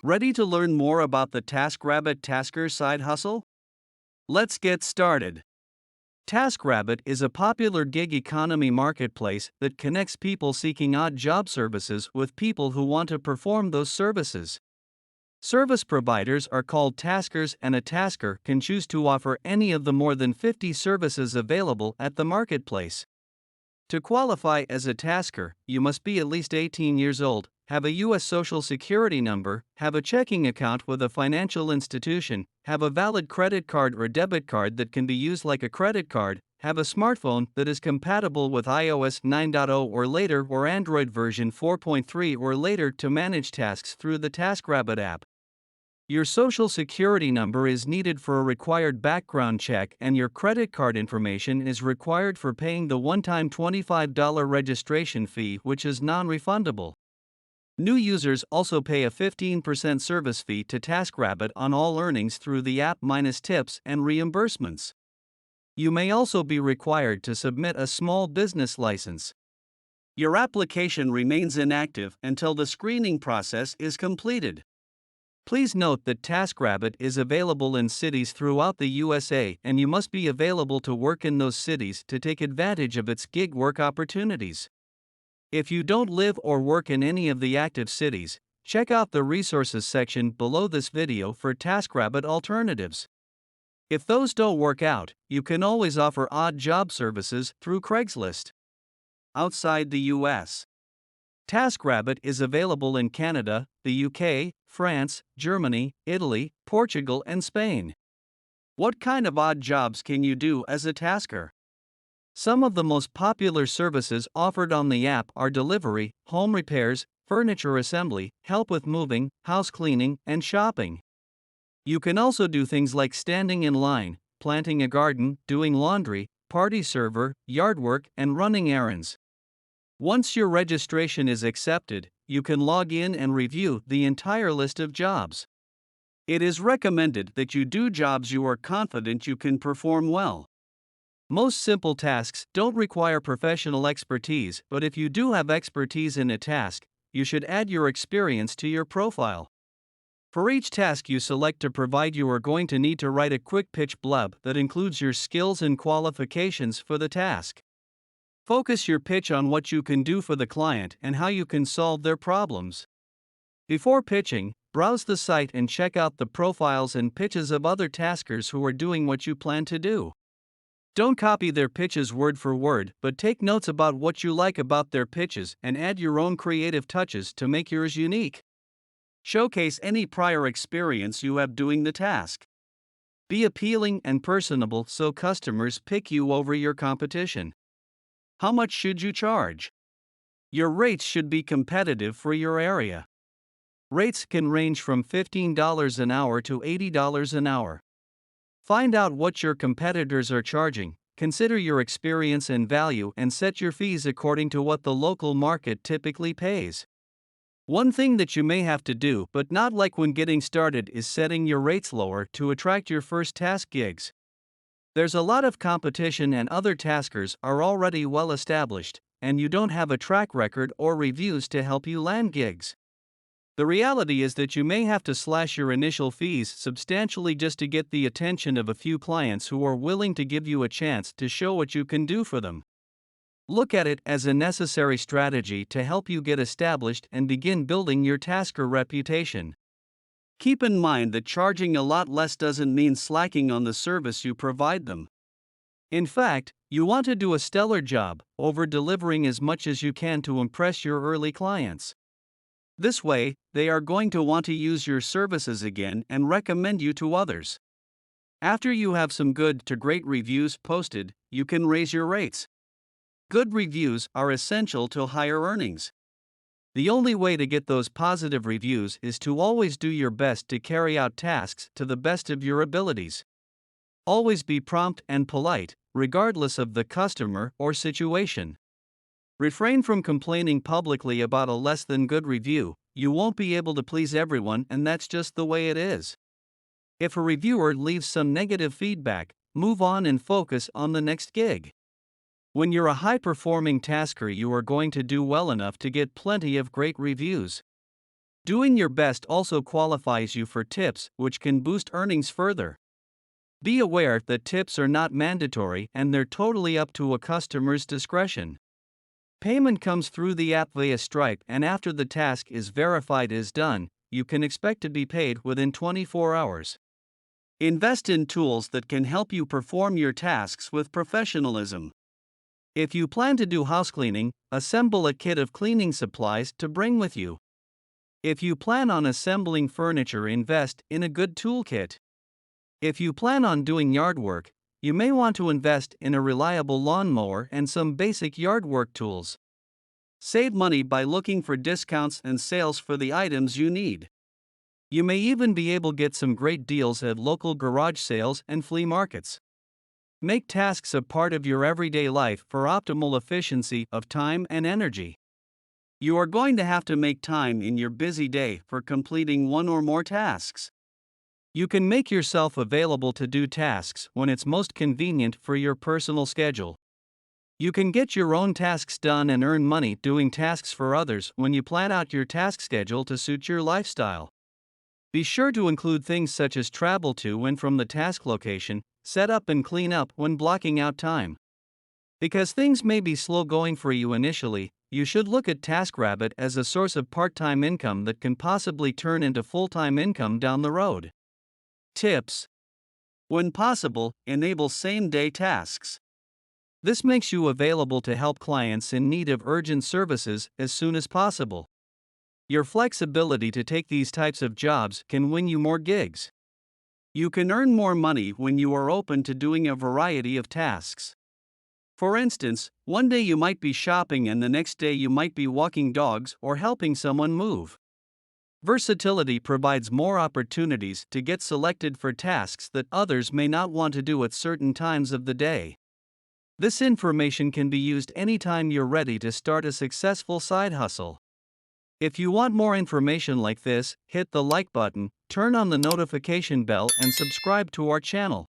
Ready to learn more about the TaskRabbit Tasker side hustle? Let's get started. TaskRabbit is a popular gig economy marketplace that connects people seeking odd job services with people who want to perform those services. Service providers are called taskers, and a tasker can choose to offer any of the more than 50 services available at the marketplace. To qualify as a tasker, you must be at least 18 years old, have a U.S. Social Security number, have a checking account with a financial institution, have a valid credit card or debit card that can be used like a credit card, have a smartphone that is compatible with iOS 9.0 or later or Android version 4.3 or later to manage tasks through the TaskRabbit app. Your Social Security number is needed for a required background check, and your credit card information is required for paying the one-time $25 registration fee, which is non-refundable. New users also pay a 15% service fee to TaskRabbit on all earnings through the app minus tips and reimbursements. You may also be required to submit a small business license. Your application remains inactive until the screening process is completed. Please note that TaskRabbit is available in cities throughout the USA, and you must be available to work in those cities to take advantage of its gig work opportunities. If you don't live or work in any of the active cities, check out the resources section below this video for TaskRabbit alternatives. If those don't work out, you can always offer odd job services through Craigslist. Outside the US, TaskRabbit is available in Canada, the UK, France, Germany, Italy, Portugal, and Spain. What kind of odd jobs can you do as a tasker? Some of the most popular services offered on the app are delivery, home repairs, furniture assembly, help with moving, house cleaning, and shopping. You can also do things like standing in line, planting a garden, doing laundry, party server, yard work, and running errands. Once your registration is accepted, you can log in and review the entire list of jobs. It is recommended that you do jobs you are confident you can perform well. Most simple tasks don't require professional expertise, but if you do have expertise in a task, you should add your experience to your profile. For each task you select to provide, you are going to need to write a quick pitch blurb that includes your skills and qualifications for the task. Focus your pitch on what you can do for the client and how you can solve their problems. Before pitching, browse the site and check out the profiles and pitches of other taskers who are doing what you plan to do. Don't copy their pitches word for word, but take notes about what you like about their pitches and add your own creative touches to make yours unique. Showcase any prior experience you have doing the task. Be appealing and personable so customers pick you over your competition. How much should you charge? Your rates should be competitive for your area. Rates can range from $15 an hour to $80 an hour. Find out what your competitors are charging, consider your experience and value, and set your fees according to what the local market typically pays. One thing that you may have to do, but not like when getting started, is setting your rates lower to attract your first task gigs. There's a lot of competition and other taskers are already well established, and you don't have a track record or reviews to help you land gigs. The reality is that you may have to slash your initial fees substantially just to get the attention of a few clients who are willing to give you a chance to show what you can do for them. Look at it as a necessary strategy to help you get established and begin building your tasker reputation. Keep in mind that charging a lot less doesn't mean slacking on the service you provide them. In fact, you want to do a stellar job, over-delivering as much as you can to impress your early clients. This way, they are going to want to use your services again and recommend you to others. After you have some good to great reviews posted, you can raise your rates. Good reviews are essential to higher earnings. The only way to get those positive reviews is to always do your best to carry out tasks to the best of your abilities. Always be prompt and polite, regardless of the customer or situation. Refrain from complaining publicly about a less than good review. You won't be able to please everyone, and that's just the way it is. If a reviewer leaves some negative feedback, move on and focus on the next gig. When you're a high-performing tasker, you are going to do well enough to get plenty of great reviews. Doing your best also qualifies you for tips, which can boost earnings further. Be aware that tips are not mandatory and they're totally up to a customer's discretion. Payment comes through the app via Stripe, and after the task is verified as done, you can expect to be paid within 24 hours. Invest in tools that can help you perform your tasks with professionalism. If you plan to do house cleaning, assemble a kit of cleaning supplies to bring with you. If you plan on assembling furniture, invest in a good toolkit. If you plan on doing yard work, you may want to invest in a reliable lawnmower and some basic yard work tools. Save money by looking for discounts and sales for the items you need. You may even be able to get some great deals at local garage sales and flea markets. Make tasks a part of your everyday life for optimal efficiency of time and energy. You are going to have to make time in your busy day for completing one or more tasks. You can make yourself available to do tasks when it's most convenient for your personal schedule. You can get your own tasks done and earn money doing tasks for others when you plan out your task schedule to suit your lifestyle. Be sure to include things such as travel to and from the task location, set up and clean up when blocking out time. Because things may be slow going for you initially, you should look at TaskRabbit as a source of part-time income that can possibly turn into full-time income down the road. Tips: when possible, enable same-day tasks. This makes you available to help clients in need of urgent services as soon as possible. Your flexibility to take these types of jobs can win you more gigs. You can earn more money when you are open to doing a variety of tasks. For instance, one day you might be shopping and the next day you might be walking dogs or helping someone move. Versatility provides more opportunities to get selected for tasks that others may not want to do at certain times of the day. This information can be used anytime you're ready to start a successful side hustle. If you want more information like this, hit the like button, turn on the notification bell, and subscribe to our channel.